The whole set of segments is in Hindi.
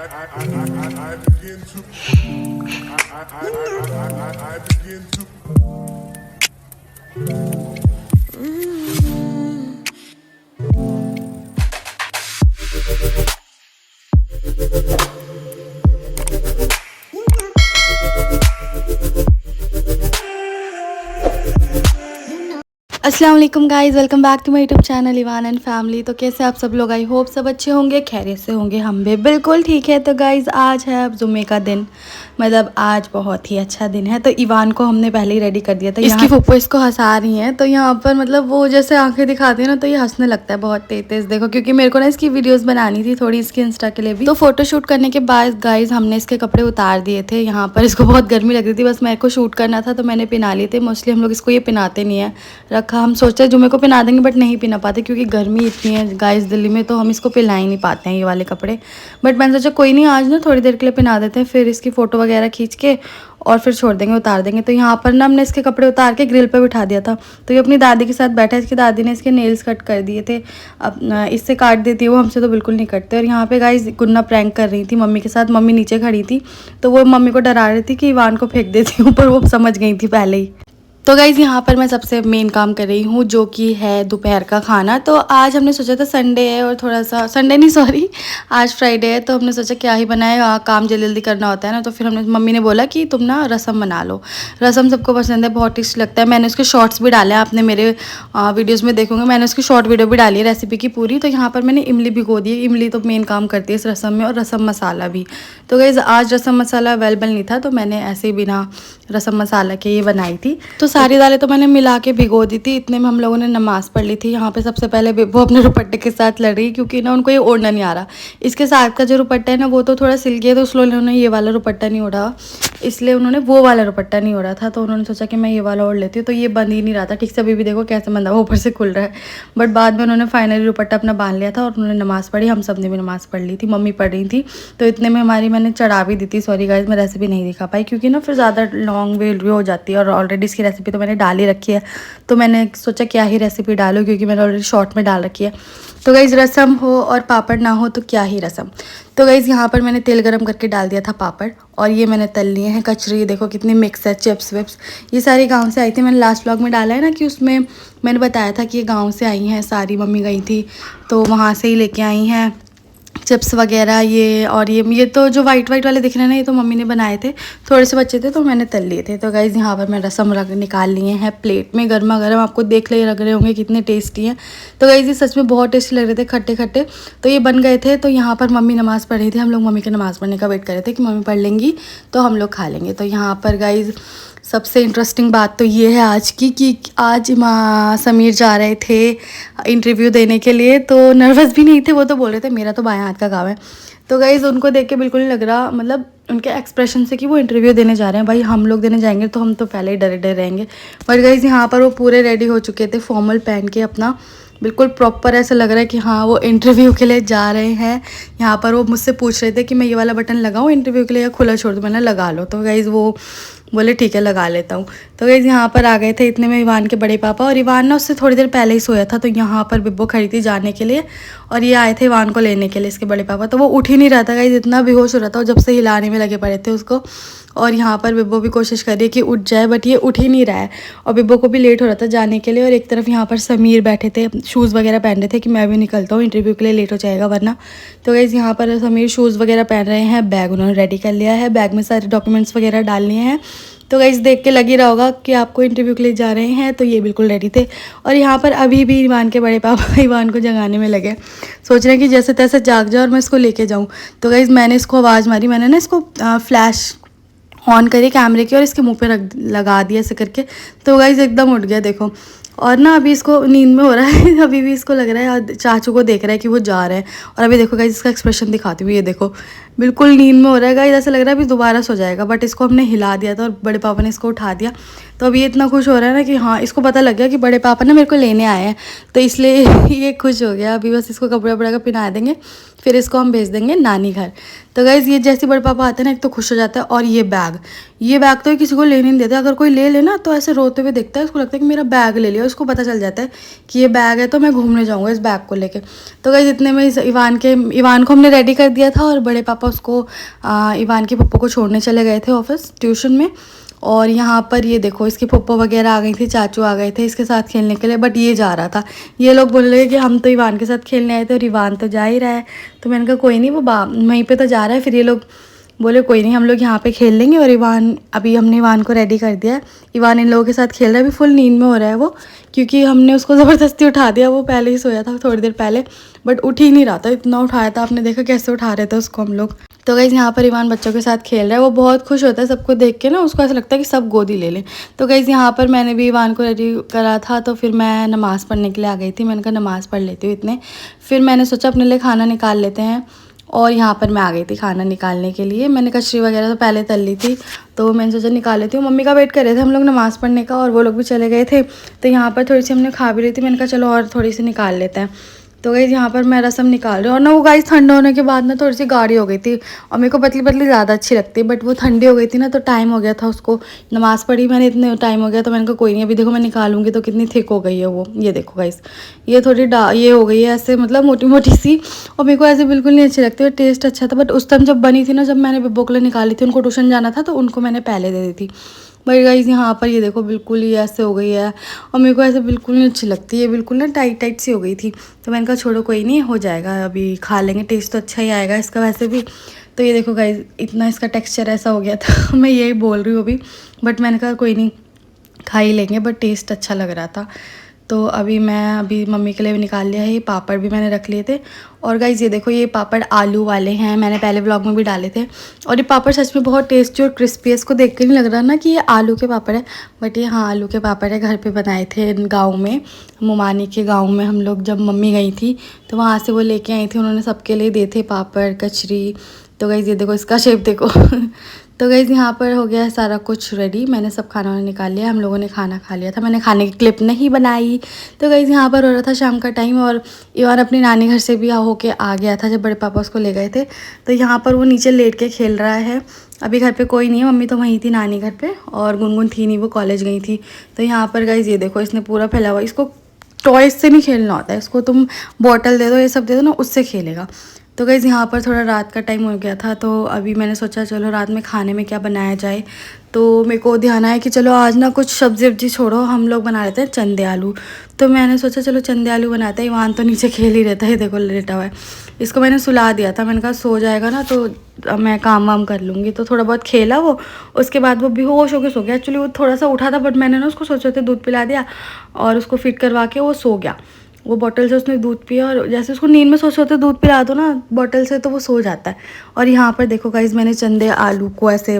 I begin to I begin to अस्सलाम वालेकुम guys, welcome back to my YouTube channel Ivan and family. तो कैसे आप सब लोग, आई होप सब अच्छे होंगे, खैरियत से होंगे। हम भी बिल्कुल ठीक है। तो गाइज़ आज है जुम्मे का दिन, मतलब आज बहुत ही अच्छा दिन है। तो इवान को हमने पहले ही रेडी कर दिया था। इसकी फूफो इसको हंसा रही हैं, तो यहाँ पर मतलब वो जैसे आंखें दिखाती है ना, तो ये हंसने लगता है बहुत तेज तेज। देखो, क्योंकि मेरे को ना इसकी वीडियोस बनानी थी थोड़ी, इसके इंस्टा के लिए भी। तो फोटोशूट करने के बाद गाइज़ हमने इसके कपड़े उतार दिए थे। यहाँ पर इसको बहुत गर्मी लग रही थी, बस मेरे को शूट करना था तो मैंने पहना लिए थे। मोस्टली हम लोग इसको ये पहनाते नहीं है, रखा। हम सोचते जुम्मे को पहना देंगे बट नहीं पहना पाते, क्योंकि गर्मी इतनी है गाइस दिल्ली में, तो हम इसको पहना ही नहीं पाते हैं ये वाले कपड़े। बट मैंने सोचा कोई नहीं, आज ना थोड़ी देर के लिए पहना देते हैं, फिर इसकी फ़ोटो वगैरह खींच के और फिर छोड़ देंगे, उतार देंगे। तो यहाँ पर ना हमने इसके कपड़े उतार के ग्रिल पे बिठा दिया था। तो ये अपनी दादी के साथ बैठा है। इसकी दादी ने इसके नेल्स कट कर दिए थे, अब इससे काट देती है वो, हमसे तो बिल्कुल नहीं कटते। और यहाँ पे गाइस गुन्ना प्रैंक कर रही थी मम्मी के साथ। मम्मी नीचे खड़ी थी तो वो मम्मी को डरा रही थी कि इवान को फेंक देती हूँ, पर वो समझ गई थी पहले ही। तो गाइज़ यहाँ पर मैं सबसे मेन काम कर रही हूँ, जो कि है दोपहर का खाना। तो आज हमने सोचा था संडे है और थोड़ा सा, संडे नहीं सॉरी, आज फ्राइडे है, तो हमने सोचा क्या ही बनाए, काम जल्दी जल्दी करना होता है ना। तो फिर हमने, मम्मी ने बोला कि तुम ना रसम बना लो। रसम सबको पसंद है, बहुत टेस्ट लगता है। मैंने उसके शॉर्ट्स भी डाले हैं, आपने मेरे वीडियोज़ में देखोगे, मैंने उसकी शॉर्ट वीडियो भी डाली है रेसिपी की पूरी। तो यहाँ पर मैंने इमली भिगो दी है। इमली तो मेन काम करती है इस रसम में, और रसम मसाला भी। तो गाइज़ आज रसम मसाला अवेलेबल नहीं था, तो मैंने ऐसे ही बिना रसम मसाला के ये बनाई थी। तो सारी दालें तो मैंने मिला के भिगो दी थी। इतने में हम लोगों ने नमाज़ पढ़ ली थी। यहाँ पे सबसे पहले वो अपने दुपट्टे के साथ लड़ रही, क्योंकि ना उनको ये ओढ़ना नहीं आ रहा। इसके साथ का जो दुपट्टा है ना, वो तो थोड़ा सिल्की है, तो इसलिए उन्होंने ये वाला दुपट्टा नहीं ओढ़ा, इसलिए उन्होंने वो वाला दुपट्टा नहीं ओढ़ा था। तो उन्होंने सोचा कि मैं ये वाला ओढ़ लेती हूँ। तो ये बंद ही नहीं रहा था ठीक से। अभी भी देखो कैसे बंधा हुआ, ऊपर से खुल रहा है। बट बाद में उन्होंने फाइनली दुपट्टा अपना बांध लिया था और उन्होंने नमाज़ पढ़ी। हम सब ने भी नमाज़ पढ़ ली थी, मम्मी पढ़ रही थी। तो इतने में हमारी, मैंने चढ़ा भी दी थी। सॉरी गाइज, मैं रेसिपी नहीं दिखा पाई, क्योंकि ना फिर ज़्यादा लॉन्ग वीडियो हो जाती है, और ऑलरेडी इसकी रेसिपी तो मैंने डाल ही रखी है। तो मैंने सोचा क्या ही रेसिपी डालूं, क्योंकि मैंने ऑलरेडी शॉर्ट में डाल रखी है। तो गाइज़ रसम हो और पापड़ ना हो तो क्या ही रसम। तो गाइज़ यहाँ पर मैंने तेल गरम करके डाल दिया था पापड़, और ये मैंने तल लिए हैं कचरी। देखो कितनी मिक्स है, चिप्स विप्स, ये सारी गांव से आई थी। मैंने लास्ट व्लॉग में डाला है ना, कि उसमें मैंने बताया था कि ये गाँव से आई हैं सारी। मम्मी गई थी तो वहाँ से ही लेके आई हैं चिप्स वगैरह ये। और ये तो जो वाइट वाइट वाले दिख रहे हैं ना, ये तो मम्मी ने बनाए थे, थोड़े से बच्चे थे तो मैंने तल लिए थे। तो गाइज़ यहाँ पर मैं रसम निकाल लिए हैं प्लेट में, गर्मा गर्म। आपको देख ले लग रहे होंगे कितने टेस्टी हैं। तो गाइज़ ये सच में बहुत टेस्टी लग रहे थे, खट्टे खट्टे। तो ये बन गए थे। तो यहाँ पर मम्मी नमाज़ पढ़ रही थी, हम लोग मम्मी के नमाज़ पढ़ने का वेट कर रहे थे कि मम्मी पढ़ लेंगी तो हम लोग खा लेंगे। तो यहाँ पर गाइज़ सबसे इंटरेस्टिंग बात तो ये है आज की, कि आज समीर जा रहे थे इंटरव्यू देने के लिए। तो नर्वस भी नहीं थे, वो तो बोल रहे थे मेरा तो बायां हाथ का काम है। तो गाइज़ उनको देख के बिल्कुल नहीं लग रहा, मतलब उनके एक्सप्रेशन से, कि वो इंटरव्यू देने जा रहे हैं। भाई हम लोग देने जाएंगे तो हम तो पहले ही डरे डरे रहेंगे। बट गाइज़ यहाँ पर वो पूरे रेडी हो चुके थे, फॉर्मल पहन के अपना, बिल्कुल प्रॉपर। ऐसा लग रहा है कि हाँ वो इंटरव्यू के लिए जा रहे हैं। यहाँ पर वो मुझसे पूछ रहे थे कि मैं ये वाला बटन लगाऊँ इंटरव्यू के लिए या खुला छोड़ दूँ। मैंने लगा लो। तो गाइज़ वो बोले ठीक है लगा लेता हूँ। तो गाइज़ यहाँ पर आ गए थे। इतने में इवान के बड़े पापा, और इवान ना उससे थोड़ी देर पहले ही सोया था, तो यहाँ पर बिब्बो खड़ी थी जाने के लिए, और ये आए थे इवान को लेने के लिए, इसके बड़े पापा। तो वो उठ ही नहीं रहा था गाइज़, इतना बेहोश हो रहा था, जब से हिलाने में लगे पड़े थे उसको। और यहाँ पर बिब्बो भी कोशिश कर रही है कि उठ जाए, बट ये उठ ही नहीं रहा है। और बिब्बो को भी लेट हो रहा था जाने के लिए। और एक तरफ यहाँ पर समीर बैठे थे, शूज़ वगैरह पहन रहे थे कि मैं भी निकलता हूँ इंटरव्यू के लिए, लेट हो जाएगा वरना। तो गाइज़ यहाँ पर समीर शूज़ वगैरह पहन रहे हैं, बैग उन्होंने रेडी कर लिया है, बैग में सारे डॉक्यूमेंट्स वगैरह डाल लिए हैं। तो गाइज़ देख के लग ही रहा होगा कि आपको इंटरव्यू के लिए जा रहे हैं। तो ये बिल्कुल रेडी थे। और यहाँ पर अभी भी इवान के बड़े पापा इवान को जगाने में लगे, सोच रहे हैं कि जैसे तैसे जाग जाए और मैं इसको लेके जाऊँ। तो गाइज़ मैंने इसको आवाज़ मारी, मैंने ना इसको फ्लैश ऑन करी कैमरे की और इसके मुंह पे रख लगा दिया ऐसे करके। तो गाइज़ एकदम उठ गया देखो। और ना अभी इसको नींद में हो रहा है अभी भी इसको लग रहा है चाचू को देख रहा है कि वो जा रहे हैं। और अभी देखो गाइस इसका एक्सप्रेशन दिखाती हूँ, ये देखो बिल्कुल नींद में हो रहा है गाइस, ऐसा लग रहा है अभी दोबारा सो जाएगा। बट इसको हमने हिला दिया था और बड़े पापा ने इसको उठा दिया। तो अभी ये इतना खुश हो रहा है ना कि हाँ इसको पता लग गया कि बड़े पापा ना मेरे को लेने आए हैं, तो इसलिए ये खुश हो गया। अभी बस इसको कपड़ा वपड़ा का पहना देंगे, फिर इसको हम भेज देंगे नानी घर। तो गाइज़ ये जैसे बड़े पापा आते हैं ना, एक तो खुश हो जाता है। और ये बैग तो किसी को लेने नहीं देते, अगर कोई ले लेना तो ऐसे रोते हुए देखता है, उसको लगता है कि मेरा बैग ले लिया। उसको पता चल जाता है कि ये बैग है तो मैं घूमने जाऊँगा इस बैग को लेके। तो गाइज़ इतने में इवान को हमने रेडी कर दिया था और बड़े पापा उसको इवान के पप्पू को छोड़ने चले गए थे ऑफिस ट्यूशन में। और यहाँ पर ये देखो इसकी पप्पो वगैरह आ गई थी, चाचू आ गए थे इसके साथ खेलने के लिए, बट ये जा रहा था। ये लोग बोल रहे कि हम तो इवान के साथ खेलने आए थे और इवान तो जा ही रहा है। तो मैंने कहा कोई नहीं, वो वहीं पे तो जा रहा है। फिर ये लोग बोले कोई नहीं, हम लोग यहाँ पे खेल लेंगे। और अभी हमने इवान को रेडी कर दिया है। इवान इन लोगों के साथ खेल रहा है, अभी फुल नींद में हो रहा है वो, क्योंकि हमने उसको ज़बरदस्ती उठा दिया। वो पहले ही सोया था थोड़ी देर पहले, बट उठ ही नहीं रहा था, इतना उठाया था आपने देखा कैसे उठा रहे थे उसको हम लोग। तो गाइज़ यहाँ पर इवान बच्चों के साथ खेल रहा है, वो बहुत खुश होता है सबको देख के ना, उसको ऐसा लगता है कि सब गोदी ले लें। तो गाइज़ यहाँ पर मैंने भी इवान को रेडी करा था, तो फिर मैं नमाज़ पढ़ने के लिए आ गई थी। मैंने कहा नमाज़ पढ़ लेती हूँ इतने, फिर मैंने सोचा अपने लिए खाना निकाल लेते हैं। और यहाँ पर मैं आ गई थी खाना निकालने के लिए। मैंने कचरी वगैरह तो पहले तल ली थी, तो मैंने सोचा निकाल लेती हूँ। मम्मी का वेट कर रहे थे हम लोग नमाज़ पढ़ने का, और वो लोग भी चले गए थे। तो यहाँ पर थोड़ी सी हमने खा भी रही थी, मैंने कहा चलो और थोड़ी सी निकाल लेते हैं। तो गाइज़ यहाँ पर मैं रसम निकाल रही हूँ। और ना वो गाइज़ ठंडा होने के बाद ना थोड़ी सी गाढ़ी हो गई थी, और मेरे को पतली पतली ज़्यादा अच्छी लगती है, बट वो ठंडी हो गई थी ना, तो टाइम हो गया था उसको। नमाज़ पढ़ी मैंने, इतने टाइम हो गया, तो मैंने कहा कोई नहीं, अभी देखो मैं निकालूंगी तो कितनी थिक हो गई है वो। ये देखो गाइज़, ये थोड़ी ये हो गई है ऐसे, मतलब मोटी मोटी सी। और मेरे को ऐसे बिल्कुल नहीं अच्छी लगती। और टेस्ट अच्छा था, बट उस टाइम जब बनी थी ना, जब मैंने बिब्बो के लिए निकाली थी, उनको ट्यूशन जाना था, तो उनको मैंने पहले दे दी थी। बट गाइज़ यहाँ पर ये देखो बिल्कुल ही ऐसे हो गई है, और मेरे को ऐसे बिल्कुल नहीं अच्छी लगती है, बिल्कुल ना टाइट टाइट सी हो गई थी। तो मैंने कहा छोड़ो कोई नहीं, हो जाएगा, अभी खा लेंगे, टेस्ट तो अच्छा ही आएगा इसका वैसे भी। तो ये देखो गाइज़ इतना इसका टेक्सचर ऐसा हो गया था मैं यही बोल रही हूँ अभी, बट मैंने कहा कोई नहीं खा ही लेंगे, बट टेस्ट अच्छा लग रहा था। तो अभी मम्मी के लिए भी निकाल लिया है। ये पापड़ भी मैंने रख लिए थे। और गाइज़ ये देखो ये पापड़ आलू वाले हैं, मैंने पहले व्लॉग में भी डाले थे। और ये पापड़ सच में बहुत टेस्टी और क्रिस्पी है, इसको देख के नहीं लग रहा ना कि ये आलू के पापड़ है, बट ये हाँ आलू के पापड़ है। घर पे बनाए थे गांव में, मोमानी के गांव में हम लोग जब मम्मी गई थी, तो वहाँ से वो लेके आई थी, उन्होंने सबके लिए दिए थे पापड़ कचरी। तो गाइज़ ये देखो इसका शेप देखो तो गाइज़ यहाँ पर हो गया सारा कुछ रेडी, मैंने सब खाना वाना निकाल लिया, हम लोगों ने खाना खा लिया था। मैंने खाने की क्लिप नहीं बनाई। तो गाइज़ यहाँ पर हो रहा था शाम का टाइम, और इवान अपनी नानी घर से भी होके आ गया था जब बड़े पापा उसको ले गए थे। तो यहाँ पर वो नीचे लेट के खेल रहा है। अभी घर पे कोई नहीं है, मम्मी तो वहीं थी नानी घर पे, और गुनगुन थी नहीं, वो कॉलेज गई थी। तो यहाँ पर गाइज़ ये देखो इसने पूरा फैला हुआ, इसको टॉयज से नहीं खेलना होता है, इसको तुम बॉटल दे दो, ये सब दे दो ना, उससे खेलेगा। तो गाइज़ यहाँ पर थोड़ा रात का टाइम हो गया था, तो अभी मैंने सोचा चलो रात में खाने में क्या बनाया जाए। तो मेरे को ध्यान आया कि चलो आज ना कुछ सब्जी वब्जी छोड़ो, हम लोग बना लेते हैं चंदे आलू। तो मैंने सोचा चलो चंदे आलू बनाते हैं। इवान तो नीचे खेल ही रहता है, देखो लेटा हुआ है। इसको मैंने सुला दिया था, मैंने कहा सो जाएगा ना तो मैं काम वाम कर लूँगी। तो थोड़ा बहुत खेला वो, उसके बाद वो बेहोश होकर सो गया। एक्चुअली वो थोड़ा सा उठा था, बट मैंने ना उसको सोचे दूध पिला दिया और उसको फिट करवा के वो सो गया। वो बॉटल से उसने दूध पिया, और जैसे उसको नींद में सोते दूध पिला दो ना बॉटल से, तो वो सो जाता है। और यहाँ पर देखो गाइज़ मैंने चंदे आलू को ऐसे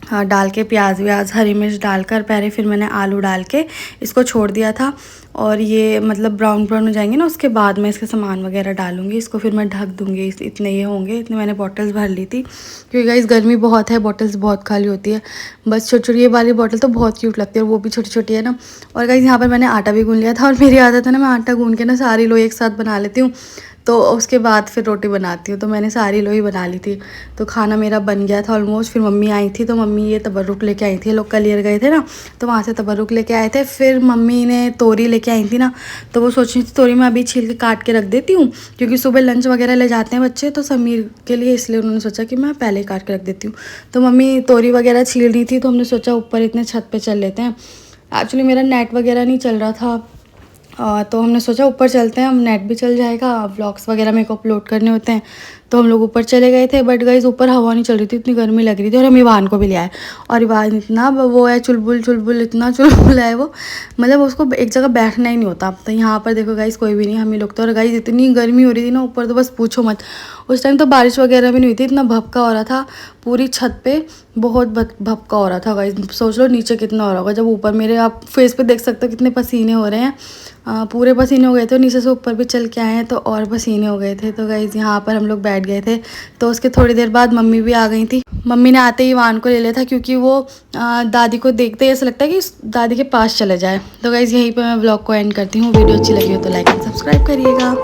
डाल के प्याज व्याज हरी मिर्च डालकर पहले, फिर मैंने आलू डाल के इसको छोड़ दिया था। और ये मतलब ब्राउन ब्राउन हो जाएंगे ना, उसके बाद मैं इसके सामान वगैरह डालूंगी, इसको फिर मैं ढक दूंगी। इतने ये होंगे, इतने मैंने बॉटल्स भर ली थी, क्योंकि गाइस गर्मी बहुत है, बॉटल्स बहुत खाली होती है। बस छोटी छोटी ये वाली बॉटल तो बहुत क्यूट लगती है, और वो भी छोटी छोटी है ना। और गाइस यहाँ पर मैंने आटा भी गूंद लिया था, और मेरी आदत है ना मैं आटा गूंद के ना सारी लोई एक साथ बना लेती हूँ, तो उसके बाद फिर रोटी बनाती हूँ। तो मैंने सारी लोई बना ली थी, तो खाना मेरा बन गया था ऑलमोस्ट। फिर मम्मी आई थी, तो मम्मी ये तबरुक लेके आई थी, लोग कलियर गए थे ना, तो वहाँ से तबरुक लेके आए थे। फिर मम्मी ने तोरी लेके आई थी ना, तो वो सोच रही थी तोरी मैं अभी छील के काट के रख देती हूँ, क्योंकि सुबह लंच वगैरह ले जाते हैं बच्चे, तो समीर के लिए, इसलिए उन्होंने सोचा कि मैं पहले काट के रख देती हूँ। तो मम्मी तोरी वगैरह छील रही थी, तो हमने सोचा ऊपर इतने छत पर चल लेते हैं। एक्चुअली मेरा नेट वगैरह नहीं चल रहा था, तो हमने सोचा ऊपर चलते हैं, हम नेट भी चल जाएगा, व्लॉग्स वगैरह मेरे को अपलोड करने होते हैं। तो हम लोग ऊपर चले गए थे, बट गाइस ऊपर हवा नहीं चल रही थी, इतनी गर्मी लग रही थी। और हम इवान को भी ले आए, और इवान इतना वो है चुलबुल चुलबुल, इतना चुलबुल है वो, मतलब उसको एक जगह बैठना ही नहीं होता। तो यहाँ पर देखो गाइस कोई भी नहीं, हम ही लोग तो। और गाइस इतनी गर्मी हो रही थी ना ऊपर, तो बस पूछो मत। उस टाइम तो बारिश वगैरह भी नहीं हुई थी, इतना भपका हो रहा था पूरी छत पे, बहुत भपका हो रहा था गाइस। सोच लो नीचे कितना हो रहा होगा, जब ऊपर मेरे आप फेस पे देख सकते हो कितने पसीने हो रहे हैं, पूरे पसीने हो गए थे। नीचे से ऊपर भी चल के आए हैं, तो और पसीने हो गए थे। तो गाइस यहाँ पर हम लोग बैठ गए थे, तो उसके थोड़ी देर बाद मम्मी भी आ गई थी। मम्मी ने आते ही इवान को ले लिया था, क्योंकि वो दादी को देखते ही ऐसा लगता है कि दादी के पास चले जाए। तो गाइस यहीं पे मैं व्लॉग को एंड करती हूँ। वीडियो अच्छी लगी हो तो लाइक एंड सब्सक्राइब करिएगा।